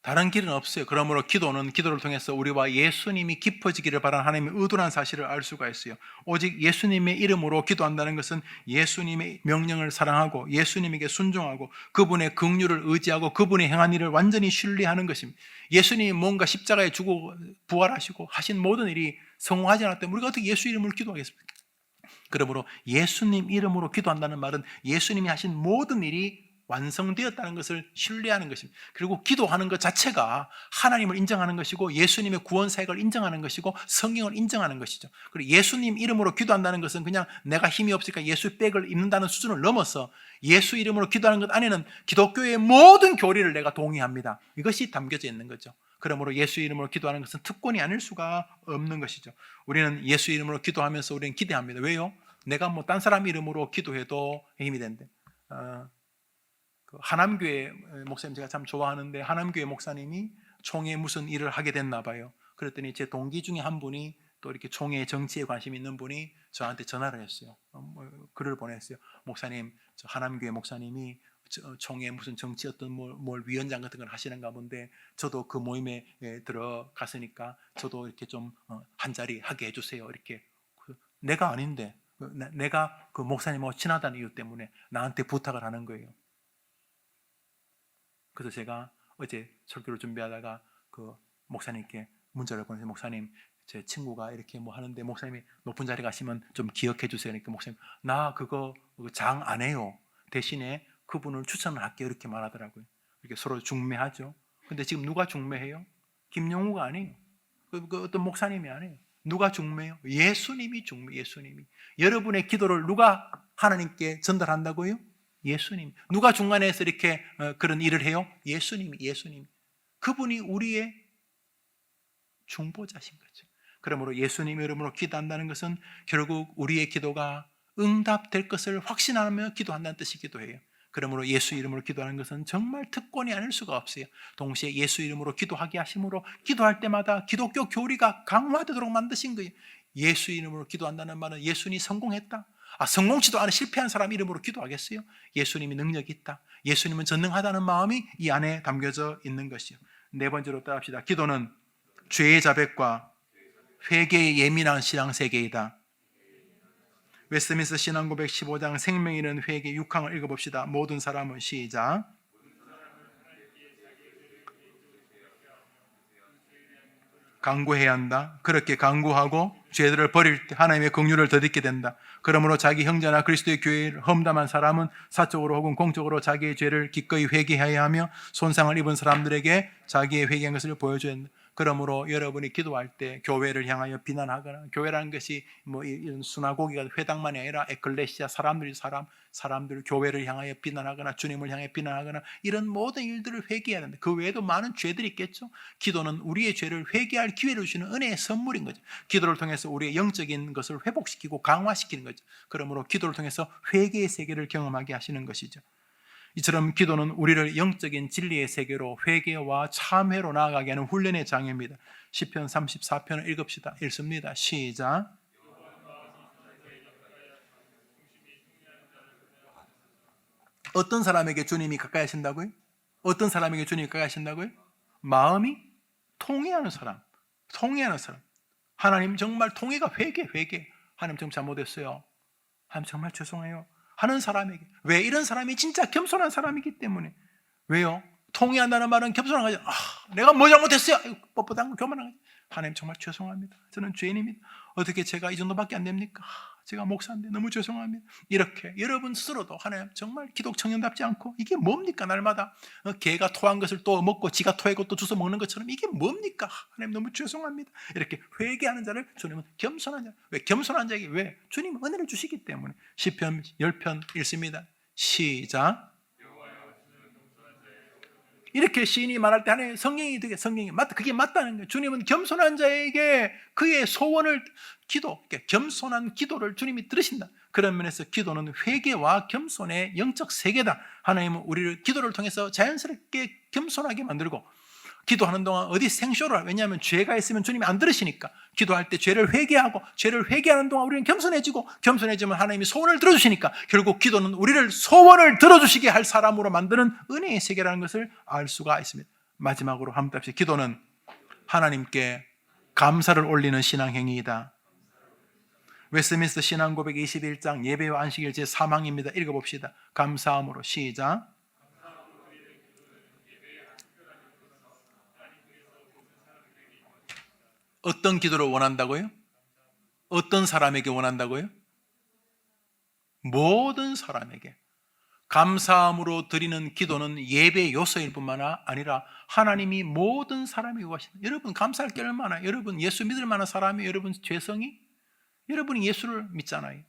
다른 길은 없어요. 그러므로 기도를 통해서 우리와 예수님이 깊어지기를 바라는 하나님의 의도란 사실을 알 수가 있어요. 오직 예수님의 이름으로 기도한다는 것은 예수님의 명령을 사랑하고 예수님에게 순종하고 그분의 긍휼을 의지하고 그분의 행한 일을 완전히 신뢰하는 것입니다. 예수님이 뭔가 십자가에 죽고 부활하시고 하신 모든 일이 성공하지 않았다면 우리가 어떻게 예수 이름으로 기도하겠습니까? 그러므로 예수님 이름으로 기도한다는 말은 예수님이 하신 모든 일이 완성되었다는 것을 신뢰하는 것입니다. 그리고 기도하는 것 자체가 하나님을 인정하는 것이고 예수님의 구원 사역을 인정하는 것이고 성경을 인정하는 것이죠. 그리고 예수님 이름으로 기도한다는 것은 그냥 내가 힘이 없으니까 예수 백을 입는다는 수준을 넘어서 예수 이름으로 기도하는 것 안에는 기독교의 모든 교리를 내가 동의합니다. 이것이 담겨져 있는 거죠. 그러므로 예수 이름으로 기도하는 것은 특권이 아닐 수가 없는 것이죠. 우리는 예수 이름으로 기도하면서 우리는 기대합니다. 왜요? 내가 뭐 딴 사람 이름으로 기도해도 힘이 된대. 하남교회 목사님 제가 참 좋아하는데 하남교회 목사님이 총회 무슨 일을 하게 됐나 봐요. 그랬더니 제 동기 중에 한 분이 또 이렇게 총회 정치에 관심 있는 분이 저한테 전화를 했어요. 글을 보냈어요. 목사님, 저 하남교회 목사님이 총회 무슨 정치 어떤 뭘 위원장 같은 걸 하시는가 본데 저도 그 모임에 들어갔으니까 저도 이렇게 좀 한 자리 하게 해주세요. 이렇게 내가 아닌데 내가 그 목사님하고 친하다는 이유 때문에 나한테 부탁을 하는 거예요. 그래서 제가 어제 설교를 준비하다가 그 목사님께 문자를 보내서 목사님 제 친구가 이렇게 뭐 하는데 목사님이 높은 자리 가시면 좀 기억해 주세요. 그러니까 목사님 나 그거 장 안 해요. 대신에 그분을 추천을 할게요. 이렇게 말하더라고요. 이렇게 서로 중매하죠. 근데 지금 누가 중매해요? 김용우가 아니에요. 그 어떤 목사님이 아니에요. 누가 중매해요? 예수님이 중매. 예수님이 여러분의 기도를 누가 하나님께 전달한다고요? 예수님. 누가 중간에서 이렇게 그런 일을 해요? 예수님이. 그분이 우리의 중보자신 거죠. 그러므로 예수님의 이름으로 기도한다는 것은 결국 우리의 기도가 응답될 것을 확신하며 기도한다는 뜻이기도 해요. 그러므로 예수 이름으로 기도하는 것은 정말 특권이 아닐 수가 없어요. 동시에 예수 이름으로 기도하게 하심으로 기도할 때마다 기독교 교리가 강화되도록 만드신 거예요. 예수 이름으로 기도한다는 말은 예수님이 성공했다. 성공치도 않은 실패한 사람 이름으로 기도하겠어요? 예수님이 능력이 있다. 예수님은 전능하다는 마음이 이 안에 담겨져 있는 것이요. 네 번째로 따라합시다. 기도는 죄의 자백과 회개에 예민한 신앙세계이다. 웨스트민스터 신앙고백 15장 생명이 이르는 회개 6항을 읽어봅시다. 모든 사람은 시작. 강구해야 한다. 그렇게 강구하고 죄들을 버릴 때 하나님의 긍휼을 덧입게 된다. 그러므로 자기 형제나 그리스도의 교회를 험담한 사람은 사적으로 혹은 공적으로 자기의 죄를 기꺼이 회개해야 하며 손상을 입은 사람들에게 자기의 회개한 것을 보여줘야 한다. 그러므로 여러분이 기도할 때 교회를 향하여 비난하거나, 교회라는 것이 뭐 이런 수나고기가 회당만이 아니라 에클레시아 사람들 교회를 향하여 비난하거나 주님을 향해 비난하거나 이런 모든 일들을 회개해야 된다. 그 외에도 많은 죄들이 있겠죠. 기도는 우리의 죄를 회개할 기회를 주시는 은혜의 선물인 거죠. 기도를 통해서 우리의 영적인 것을 회복시키고 강화시키는 거죠. 그러므로 기도를 통해서 회개의 세계를 경험하게 하시는 것이죠. 이처럼 기도는 우리를 영적인 진리의 세계로 회개와 참회로 나아가게 하는 훈련의 장입니다. 시편 34편을 읽습니다. 시작. 어떤 사람에게 주님이 가까이 하신다고요? 어떤 사람에게 주님이 가까이 하신다고요? 마음이 통회하는 사람. 하나님 정말 통회가 회개. 하나님 정말 잘못했어요. 하나님 정말 죄송해요. 하는 사람에게. 왜? 이런 사람이 진짜 겸손한 사람이기 때문에. 왜요? 통회한다는 말은 겸손한 거죠. 내가 뭐 잘못했어요? 뻣뻣한 거 교만한 거죠. 하나님 정말 죄송합니다. 저는 죄인입니다. 어떻게 제가 이 정도밖에 안 됩니까? 제가 목사인데 너무 죄송합니다. 이렇게 여러분 스스로도 하나님 정말 기독 청년답지 않고 이게 뭡니까? 날마다 개가 토한 것을 또 먹고 지가 토하고 또 주워 먹는 것처럼 이게 뭡니까? 하나님 너무 죄송합니다. 이렇게 회개하는 자를 주님은 겸손한 자. 왜? 겸손한 자에게 왜? 주님은 은혜를 주시기 때문에. 시편 10편 읽습니다. 시작. 이렇게 시인이 말할 때 하나님 성경이 맞다. 그게 맞다는 거예요. 주님은 겸손한 자에게 그의 소원을 겸손한 기도를 주님이 들으신다. 그런 면에서 기도는 회개와 겸손의 영적 세계다. 하나님은 우리를 기도를 통해서 자연스럽게 겸손하게 만들고 기도하는 동안 어디 생쇼를 왜냐하면 죄가 있으면 주님이 안 들으시니까 기도할 때 죄를 회개하는 동안 우리는 겸손해지면 하나님이 소원을 들어주시니까 결국 기도는 우리를 소원을 들어주시게 할 사람으로 만드는 은혜의 세계라는 것을 알 수가 있습니다. 마지막으로 한번 답시다. 기도는 하나님께 감사를 올리는 신앙행위이다. 웨스트민스터 신앙고백 21장 예배와 안식일 제3항입니다. 읽어봅시다. 감사함으로 시작. 어떤 기도를 원한다고요? 어떤 사람에게 원한다고요? 모든 사람에게. 감사함으로 드리는 기도는 예배의 요소일 뿐만 아니라 하나님이 모든 사람이 구하신다. 여러분 감사할 게 얼마나, 여러분 예수 믿을 만한 사람이, 여러분 죄성이, 여러분이 예수를 믿잖아요.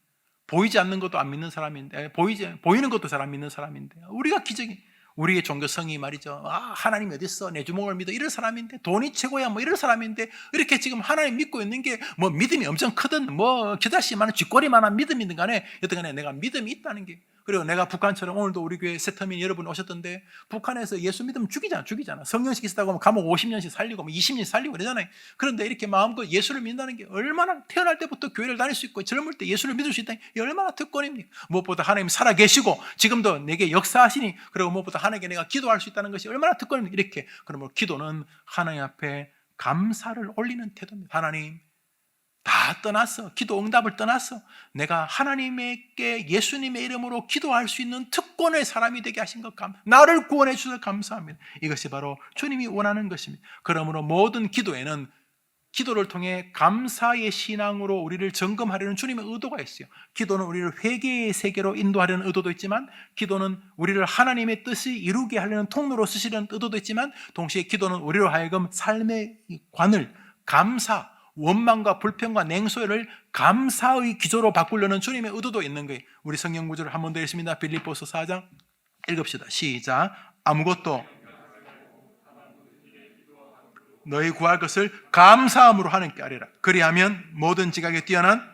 보이지 않는 것도 안 믿는 사람인데, 보이는 것도 잘 안 믿는 사람인데, 우리가 기적이, 우리의 종교성이 말이죠. 하나님이 어디 있어? 내 주먹을 믿어. 이런 사람인데, 돈이 최고야. 뭐 이런 사람인데, 이렇게 지금 하나님 믿고 있는 게 뭐 믿음이 엄청 크든, 뭐 겨자씨 많은 쥐꼬리만한 믿음이든 간에, 여튼 간에 내가 믿음이 있다는 게. 그리고 내가 북한처럼 오늘도 우리 교회 세터민 여러분 오셨던데, 북한에서 예수 믿으면 죽이잖아. 성령식 있다고 하면 감옥 50년씩 살리고, 뭐 20년씩 살리고 그러잖아요. 그런데 이렇게 마음껏 예수를 믿는다는 게 얼마나, 태어날 때부터 교회를 다닐 수 있고, 젊을 때 예수를 믿을 수 있다는 게 얼마나 특권입니까? 무엇보다 하나님 살아 계시고, 지금도 내게 역사하시니, 그리고 무엇보다 하나님께 내가 기도할 수 있다는 것이 얼마나 특권입니까? 이렇게. 그러면 기도는 하나님 앞에 감사를 올리는 태도입니다. 하나님, 다 떠났어. 기도 응답을 떠났어. 내가 하나님께 예수님의 이름으로 기도할 수 있는 특권의 사람이 되게 하신 것 나를 구원해 주셔서 감사합니다. 이것이 바로 주님이 원하는 것입니다. 그러므로 모든 기도에는 기도를 통해 감사의 신앙으로 우리를 점검하려는 주님의 의도가 있어요. 기도는 우리를 회개의 세계로 인도하려는 의도도 있지만, 기도는 우리를 하나님의 뜻이 이루게 하려는 통로로 쓰시려는 의도도 있지만, 동시에 기도는 우리로 하여금 삶의 관을 감사, 원망과 불평과 냉소를 감사의 기조로 바꾸려는 주님의 의도도 있는 거예요. 우리 성경 구절을 한 번 더 읽습니다. 빌립보서 4장 읽읍시다. 시작. 아무것도 너희 구할 것을 감사함으로 하나님께 아뢰라. 그리하면 모든 지각에 뛰어난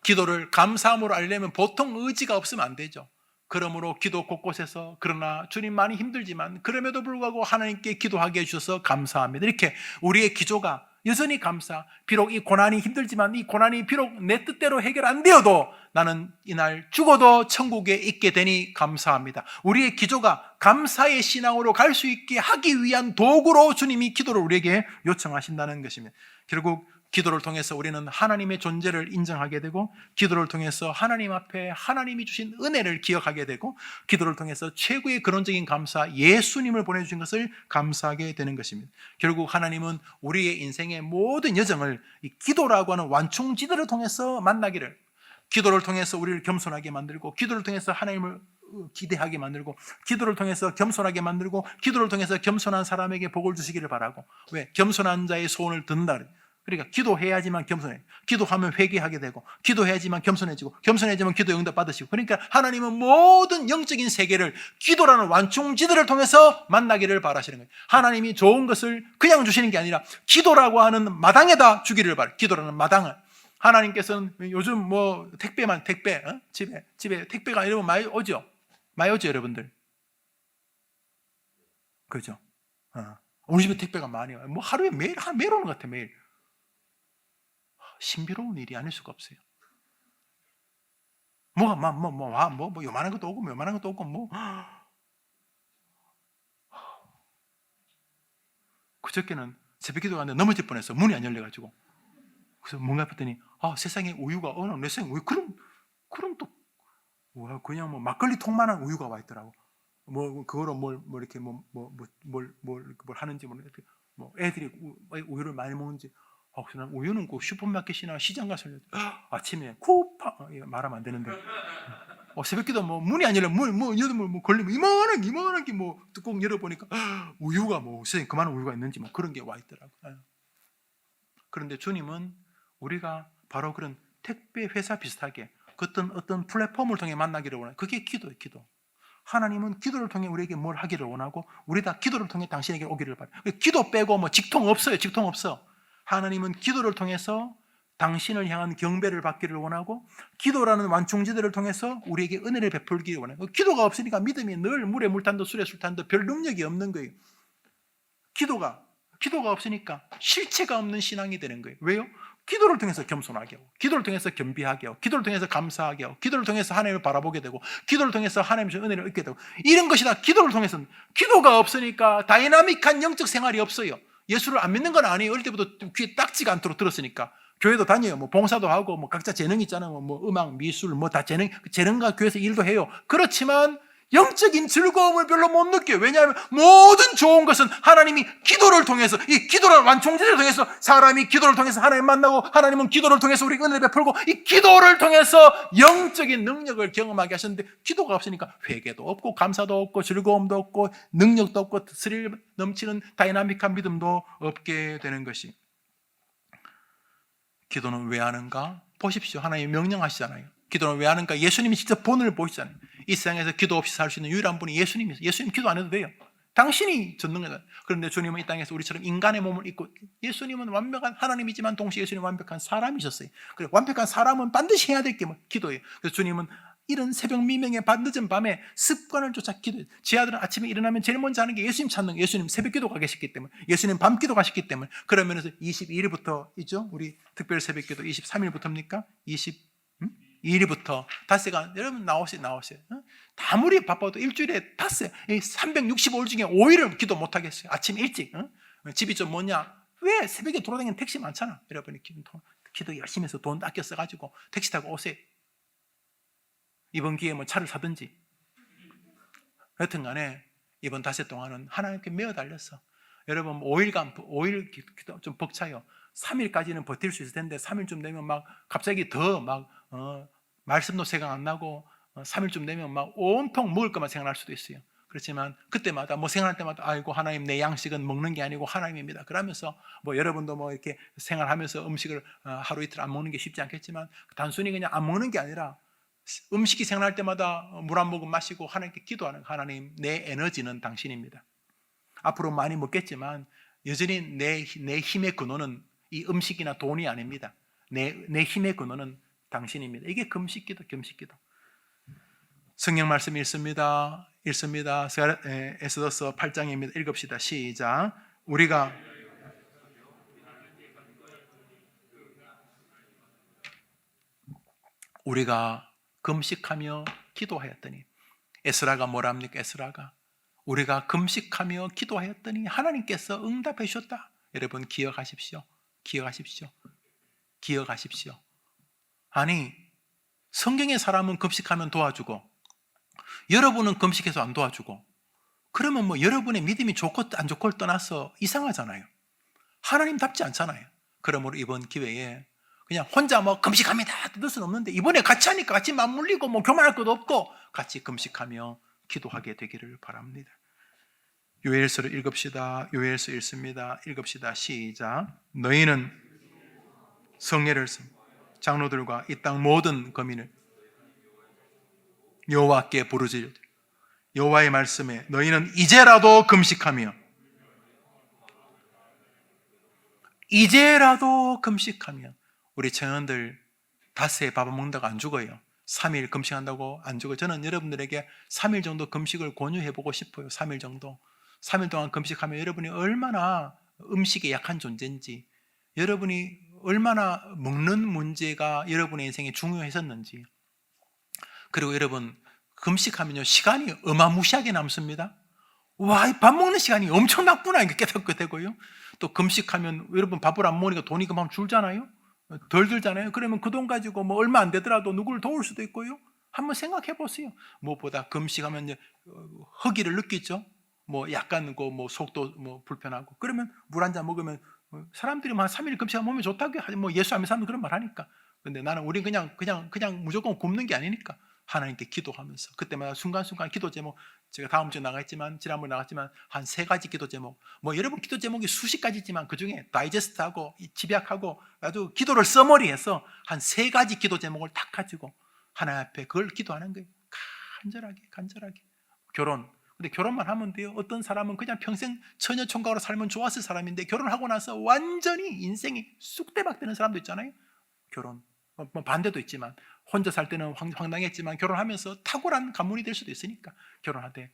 기도를 감사함으로 아뢰려면 보통 의지가 없으면 안 되죠. 그러므로 기도 곳곳에서, 그러나 주님 많이 힘들지만 그럼에도 불구하고 하나님께 기도하게 해주셔서 감사합니다. 이렇게 우리의 기도가 여전히 감사. 비록 이 고난이 힘들지만, 이 고난이 비록 내 뜻대로 해결 안 되어도 나는 이날 죽어도 천국에 있게 되니 감사합니다. 우리의 기도가 감사의 신앙으로 갈 수 있게 하기 위한 도구로 주님이 기도를 우리에게 요청하신다는 것입니다. 결국 기도를 통해서 우리는 하나님의 존재를 인정하게 되고, 기도를 통해서 하나님 앞에 하나님이 주신 은혜를 기억하게 되고, 기도를 통해서 최고의 근원적인 감사, 예수님을 보내주신 것을 감사하게 되는 것입니다. 결국 하나님은 우리의 인생의 모든 여정을 이 기도라고 하는 완충지대를 통해서 만나기를, 기도를 통해서 우리를 겸손하게 만들고, 기도를 통해서 하나님을 기대하게 만들고, 기도를 통해서 겸손하게 만들고, 기도를 통해서 겸손한 사람에게 복을 주시기를 바라고. 왜? 겸손한 자의 소원을 듣는다. 그러니까 기도해야지만 겸손해. 기도하면 회개하게 되고, 기도해야지만 겸손해지고, 겸손해지면 기도에 응답 받으시고. 그러니까 하나님은 모든 영적인 세계를 기도라는 완충지대를 통해서 만나기를 바라시는 거예요. 하나님이 좋은 것을 그냥 주시는 게 아니라 기도라고 하는 마당에다 주기를 바라요. 기도라는 마당을. 하나님께서는 요즘 뭐 택배 집에 택배가 이러면 많이 오죠. 많이 오죠, 여러분들. 그죠? 우리 집에 택배가 많이 와요. 뭐 하루에 매일 오는 것 같아, 매일. 신비로운 일이 아닐 수가 없어요. 뭐가 요만한 것도 오고, 요만한 것도 오고, 그저께는 새벽 기도 가는데 넘어질 뻔했어. 문이 안 열려가지고. 그래서 뭔가 했더니, 세상에 우유가, 내 세상에 우유, 그럼 또, 그냥 뭐 막걸리 통만한 우유가 와 있더라고. 그거로 이렇게 뭘 하는지 모르겠고, 애들이 우유를 많이 먹는지. 그래서 난 우유는 그 슈퍼마켓이나 시장 가서 아침에 말하면 안 되는데, 새벽기도 문이 안 열려, 걸리면 이만한 게 뚜껑 열어보니까 우유가 세상에 그만한 우유가 있는지 그런 게 와 있더라고. 그런데 주님은 우리가 바로 그런 택배 회사 비슷하게 어떤 플랫폼을 통해 만나기를 원해요. 그게 기도예요, 기도. 하나님은 기도를 통해 우리에게 뭘 하기를 원하고, 우리 다 기도를 통해 당신에게 오기를 바라요. 기도 빼고 직통 없어요. 직통 없어. 하나님은 기도를 통해서 당신을 향한 경배를 받기를 원하고, 기도라는 완충지대를 통해서 우리에게 은혜를 베풀기를 원해요. 기도가 없으니까 믿음이 늘 물에 물 탄 듯 술에 술 탄 듯 별 능력이 없는 거예요. 기도가 없으니까 실체가 없는 신앙이 되는 거예요. 왜요? 기도를 통해서 겸손하게 하고, 기도를 통해서 겸비하게 하고, 기도를 통해서 감사하게 하고, 기도를 통해서 하나님을 바라보게 되고, 기도를 통해서 하나님의 은혜를 얻게 되고, 이런 것이 다 기도를 통해서는. 기도가 없으니까 다이나믹한 영적 생활이 없어요. 예수를 안 믿는 건 아니에요. 어릴 때부터 귀에 딱지가 않도록 들었으니까. 교회도 다녀요. 봉사도 하고, 각자 재능 있잖아요. 음악, 미술, 다 재능과 교회에서 일도 해요. 그렇지만 영적인 즐거움을 별로 못 느껴요. 왜냐하면 모든 좋은 것은 하나님이 기도를 통해서, 이 기도를 완충제를 통해서, 사람이 기도를 통해서 하나님 만나고, 하나님은 기도를 통해서 우리 은혜를 베풀고, 이 기도를 통해서 영적인 능력을 경험하게 하셨는데, 기도가 없으니까 회개도 없고 감사도 없고 즐거움도 없고 능력도 없고 스릴 넘치는 다이나믹한 믿음도 없게 되는 것이. 기도는 왜 하는가? 보십시오. 하나님이 명령하시잖아요. 기도는 왜 하는가? 예수님이 직접 본을 보시잖아요. 이 세상에서 기도 없이 살 수 있는 유일한 분이 예수님이세요. 예수님 기도 안 해도 돼요. 당신이 전능하다. 그런데 주님은 이 땅에서 우리처럼 인간의 몸을 입고, 예수님은 완벽한 하나님이지만 동시에 예수님은 완벽한 사람이셨어요. 그래, 완벽한 사람은 반드시 해야 될 게 기도예요. 그래서 주님은 이런 새벽 미명에 늦은 밤에 습관을 쫓아 기도해요. 제 아들은 아침에 일어나면 제일 먼저 하는 게 예수님 찾는 거예요. 예수님 새벽 기도 가셨기 때문에, 예수님 밤 기도 가셨기 때문에. 그런 면에서 22일부터 있죠. 우리 특별 새벽 기도 23일부터입니까? 22일부터 닷새가, 여러분 나오세요. 아무리 바빠도 일주일에 닷새 365일 중에 5일은 기도 못 하겠어요. 아침 일찍. 집이 좀 뭐냐? 왜? 새벽에 돌아다니는 택시 많잖아. 여러분이 기도 열심히 해서 돈 아껴 써가지고 택시 타고 오세요. 이번 기회에 뭐 차를 사든지. 여튼 간에 이번 닷새 동안은 하나님께 매어 달렸어. 여러분 5일 기도 좀 벅차요. 3일까지는 버틸 수 있을 텐데 3일쯤 되면 막 갑자기 더 막 말씀도 생각 안 나고 3일쯤 되면 막 온통 먹을 것만 생각날 수도 있어요. 그렇지만 그때마다 뭐 생각할 때마다 아이고 하나님, 내 양식은 먹는 게 아니고 하나님입니다. 그러면서 뭐 여러분도 뭐 이렇게 생활하면서 음식을 하루 이틀 안 먹는 게 쉽지 않겠지만, 단순히 그냥 안 먹는 게 아니라 음식이 생각날 때마다 물 한 모금 마시고 하나님께 기도하는, 하나님 내 에너지는 당신입니다. 앞으로 많이 먹겠지만 여전히 내 힘의 근원은 이 음식이나 돈이 아닙니다. 내 힘의 근원은 당신입니다. 이게 금식기도, 금식기도. 성경 말씀 읽습니다. 에스더서 8장입니다. 읽읍시다. 시작. 우리가 금식하며 기도하였더니, 에스라가 뭐랍니까? 에스라가 우리가 금식하며 기도하였더니 하나님께서 응답해 주셨다. 여러분 기억하십시오. 아니, 성경의 사람은 금식하면 도와주고 여러분은 금식해서 안 도와주고, 그러면 뭐 여러분의 믿음이 좋고 안 좋고를 떠나서 이상하잖아요. 하나님답지 않잖아요. 그러므로 이번 기회에 그냥 혼자 뭐 금식합니다 뜯을 수는 없는데, 이번에 같이 하니까 같이 맞물리고 뭐 교만할 것도 없고 같이 금식하며 기도하게 되기를 바랍니다. 요엘서를 읽읍시다. 요엘서 읽습니다. 읽읍시다. 시작. 너희는 성례를 장로들과 이 땅 모든 거민을 여호와께 부르짖으라. 여호와의 말씀에 너희는 이제라도 금식하며 우리 청년들 닷새 밥 먹는다고 안 죽어요. 3일 금식한다고 안 죽어요. 저는 여러분들에게 3일 정도 금식을 권유해보고 싶어요. 3일 정도. 3일 동안 금식하면 여러분이 얼마나 음식에 약한 존재인지, 여러분이 얼마나 먹는 문제가 여러분의 인생에 중요했었는지. 그리고 여러분 금식하면요 시간이 어마무시하게 남습니다. 와, 밥 먹는 시간이 엄청 났구나 이렇게 깨닫게 되고요. 또 금식하면 여러분 밥을 안 먹으니까 돈이 금방 줄잖아요. 덜 들잖아요. 그러면 그 돈 가지고 뭐 얼마 안 되더라도 누구를 도울 수도 있고요. 한번 생각해 보세요. 무엇보다 금식하면 이제 허기를 느끼죠. 뭐 약간 뭐 속도 뭐 불편하고, 그러면 물 한 잔 먹으면 사람들이 한 3일 금식하면 몸에 좋다고 하지, 뭐 예수 하면 사람들 그런 말 하니까. 근데 나는 우리 그냥 무조건 굶는 게 아니니까 하나님께 기도하면서 그때마다 순간순간 기도 제목, 제가 다음 주에 나갔지만 지난번에 나갔지만 한 3가지 기도 제목, 뭐 여러분 기도 제목이 수십 가지지만 그 중에 다이제스트하고 집약하고 아주 기도를 써머리해서 한 3가지 기도 제목을 딱 가지고 하나님 앞에 그걸 기도하는 거예요. 간절하게. 근데 결혼만 하면 돼요? 어떤 사람은 그냥 평생 처녀 총각으로 살면 좋았을 사람인데 결혼하고 나서 완전히 인생이 쑥대박 되는 사람도 있잖아요. 결혼 뭐 반대도 있지만, 혼자 살 때는 황당했지만 결혼하면서 탁월한 가문이 될 수도 있으니까, 결혼하되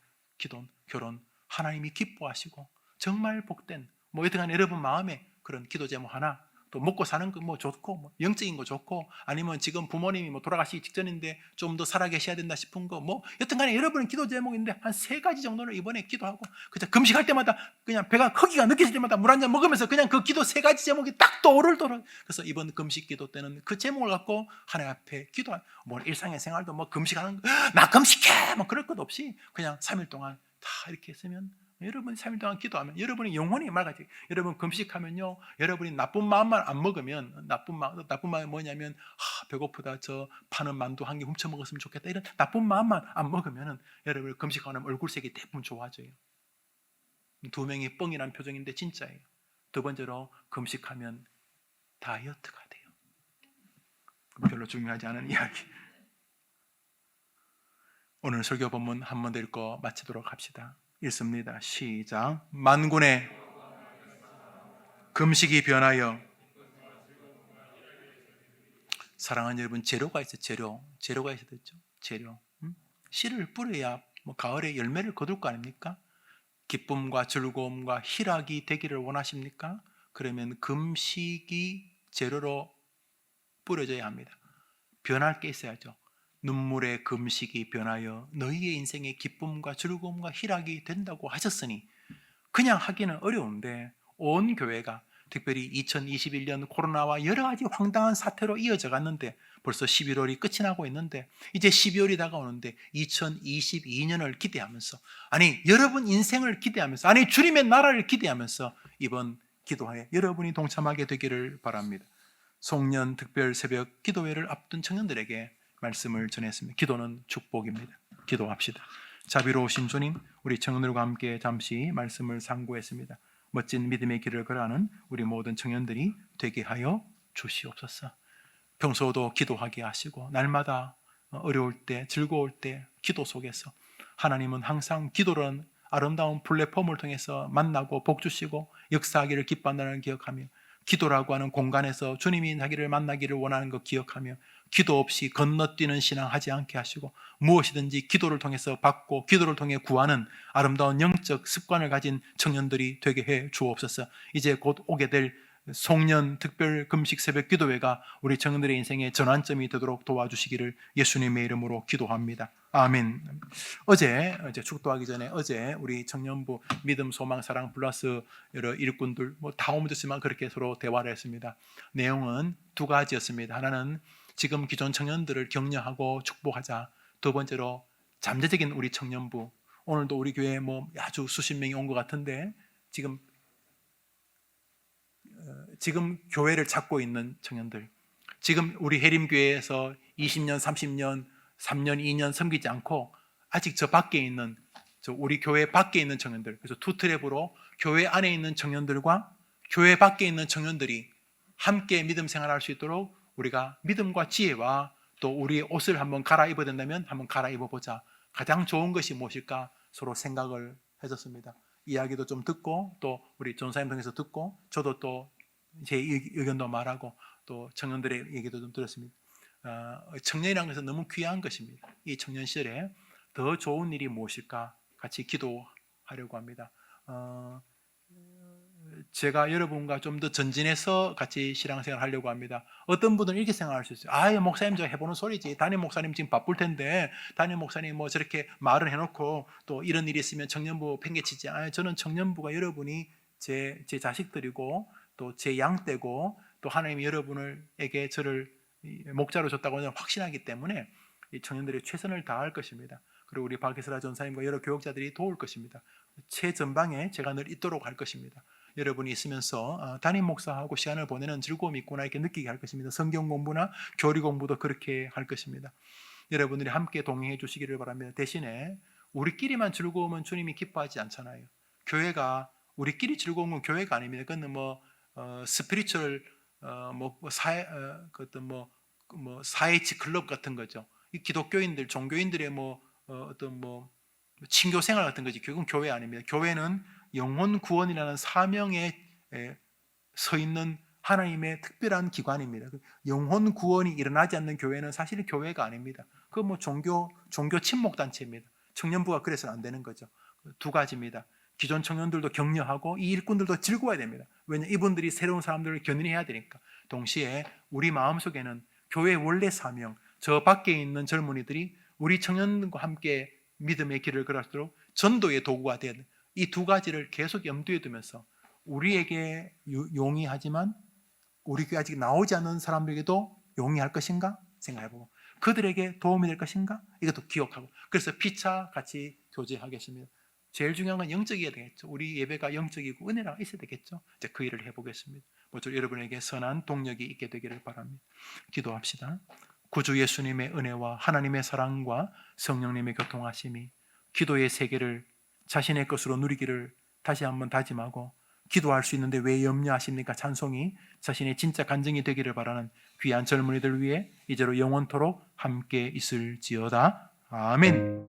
결혼 하나님이 기뻐하시고 정말 복된, 뭐 여튼간 여러분 마음에 그런 기도 제목 하나 또 먹고 사는 거 뭐 좋고, 뭐 영적인 거 좋고, 아니면 지금 부모님이 뭐 돌아가시기 직전인데 좀 더 살아 계셔야 된다 싶은 거, 뭐 여튼간에 여러분은 기도 제목인데 한 3가지 정도는 이번에 기도하고, 그냥 금식할 때마다 그냥 배가 허기가 느껴질 때마다 물 한 잔 먹으면서 그냥 그 기도 3가지 제목이 딱 떠오르도록. 그래서 이번 금식 기도 때는 그 제목을 갖고 하나님 앞에 기도한, 뭐 일상의 생활도 뭐 금식하는 거, 나 금식해 뭐 그럴 것 없이 그냥 3일 동안 다 이렇게 했으면, 여러분이 3일 동안 기도하면 여러분의 영혼이 맑아지고, 여러분 금식하면요, 여러분이 나쁜 마음만 안 먹으면, 나쁜 마음이 뭐냐면, 배고프다, 저 파는 만두 한 개 훔쳐 먹었으면 좋겠다, 이런 나쁜 마음만 안 먹으면은 여러분 금식하면 얼굴색이 대부분 좋아져요. 2명이 뻥이라는 표정인데 진짜예요. 두 번째로, 금식하면 다이어트가 돼요. 별로 중요하지 않은 이야기. 오늘 설교 본문 한 번 더 읽고 마치도록 합시다. 읽습니다. 시작. 만군의 금식이 변하여, 사랑하는 여러분, 재료가 있어요. 재료가 있어야 되죠. 재료. 씨를 뿌려야 뭐 가을에 열매를 거둘 거 아닙니까? 기쁨과 즐거움과 희락이 되기를 원하십니까? 그러면 금식이 재료로 뿌려져야 합니다. 변할 게 있어야죠. 눈물의 금식이 변하여 너희의 인생의 기쁨과 즐거움과 희락이 된다고 하셨으니, 그냥 하기는 어려운데 온 교회가, 특별히 2021년 코로나와 여러 가지 황당한 사태로 이어져 갔는데, 벌써 11월이 끝이 나고 있는데, 이제 12월이 다가오는데 2022년을 기대하면서, 아니 여러분 인생을 기대하면서, 아니 주님의 나라를 기대하면서 이번 기도회에 여러분이 동참하게 되기를 바랍니다. 송년 특별 새벽 기도회를 앞둔 청년들에게 말씀을 전했습니다. 기도는 축복입니다. 기도합시다. 자비로우신 주님, 우리 청년들과 함께 잠시 말씀을 상고했습니다. 멋진 믿음의 길을 걸어가는 우리 모든 청년들이 되게 하여 주시옵소서. 평소도 기도하게 하시고, 날마다 어려울 때, 즐거울 때 기도 속에서 하나님은 항상 기도라는 아름다운 플랫폼을 통해서 만나고 복 주시고 역사하기를 기뻐한다는 기억하며, 기도라고 하는 공간에서 주님이 자기를 만나기를 원하는 것 기억하며, 기도 없이 건너뛰는 신앙 하지 않게 하시고, 무엇이든지 기도를 통해서 받고 기도를 통해 구하는 아름다운 영적 습관을 가진 청년들이 되게 해 주옵소서. 이제 곧 오게 될 송년 특별 금식 새벽 기도회가 우리 청년들의 인생의 전환점이 되도록 도와주시기를 예수님의 이름으로 기도합니다. 아멘. 어제 축도하기 전에 우리 청년부 믿음, 소망, 사랑 플러스 여러 일꾼들 다 오셨지만 그렇게 서로 대화를 했습니다. 내용은 2가지였습니다. 하나는 지금 기존 청년들을 격려하고 축복하자. 두 번째로 잠재적인 우리 청년부, 오늘도 우리 교회에 아주 수십 명이 온 것 같은데, 지금 교회를 찾고 있는 청년들, 지금 우리 해림교회에서 20년, 30년, 3년, 2년 섬기지 않고 아직 저 밖에 있는, 우리 교회 밖에 있는 청년들, 그래서 2트랩으로 교회 안에 있는 청년들과 교회 밖에 있는 청년들이 함께 믿음 생활할 수 있도록 우리가 믿음과 지혜와 또 우리의 옷을 한번 갈아입어야 된다면 한번 갈아입어보자. 가장 좋은 것이 무엇일까 서로 생각을 해줬습니다. 이야기도 좀 듣고, 또 우리 전사님 통해서 듣고, 저도 또 제 의견도 말하고, 또 청년들의 얘기도 좀 들었습니다. 청년이라는 것은 너무 귀한 것입니다. 이 청년 시절에 더 좋은 일이 무엇일까 같이 기도하려고 합니다. 제가 여러분과 좀 더 전진해서 같이 신앙생활 하려고 합니다. 어떤 분들은 이렇게 생각할 수 있어요. 아유, 목사님 저 해보는 소리지. 담임 목사님 지금 바쁠 텐데 담임 목사님 뭐 저렇게 말을 해놓고 또 이런 일이 있으면 청년부 팽개치지. 아유, 저는 청년부가 여러분이 제 자식들이고 또 제 양떼고, 또 하나님이 여러분에게 저를 목자로 줬다고 저는 확신하기 때문에 이 청년들이 최선을 다할 것입니다. 그리고 우리 박혜슬아 전사님과 여러 교육자들이 도울 것입니다. 최전방에 제가 늘 있도록 할 것입니다. 여러분이 있으면서 담임 목사하고 시간을 보내는 즐거움이 있구나 이렇게 느끼게 할 것입니다. 성경 공부나 교리 공부도 그렇게 할 것입니다. 여러분들이 함께 동행해 주시기를 바랍니다. 대신에 우리끼리만 즐거우면 주님이 기뻐하지 않잖아요. 교회가 우리끼리 즐거운 건 교회가 아닙니다. 그건 스피리추얼 사회치 클럽 같은 거죠. 이 기독교인들, 종교인들의 친교 생활 같은 거지. 그건 교회 아닙니다. 교회는 영혼 구원이라는 사명에 서 있는 하나님의 특별한 기관입니다. 영혼 구원이 일어나지 않는 교회는 사실 교회가 아닙니다. 종교 친목 단체입니다. 청년부가 그래서는 안 되는 거죠. 2가지입니다. 기존 청년들도 격려하고 이 일꾼들도 즐거워야 됩니다. 왜냐하면 이분들이 새로운 사람들을 견인해야 되니까. 동시에 우리 마음속에는 교회의 원래 사명, 저 밖에 있는 젊은이들이 우리 청년들과 함께 믿음의 길을 걸을수록 전도의 도구가 되는 이 두 가지를 계속 염두에 두면서 우리에게 용이하지만 우리 교회 아직 나오지 않는 사람들에게도 용이할 것인가 생각해보고 그들에게 도움이 될 것인가 이것도 기억하고 그래서 피차 같이 교제하겠습니다. 제일 중요한 건 영적이어야 되겠죠. 우리 예배가 영적이고 은혜가 있어야 되겠죠. 이제 그 일을 해보겠습니다. 모쪼록 여러분에게 선한 동력이 있게 되기를 바랍니다. 기도합시다. 구주 예수님의 은혜와 하나님의 사랑과 성령님의 교통하심이 기도의 세계를 자신의 것으로 누리기를 다시 한번 다짐하고 기도할 수 있는데 왜 염려하십니까? 찬송이 자신의 진짜 간증이 되기를 바라는 귀한 젊은이들 위해 이제로 영원토록 함께 있을지어다. 아멘.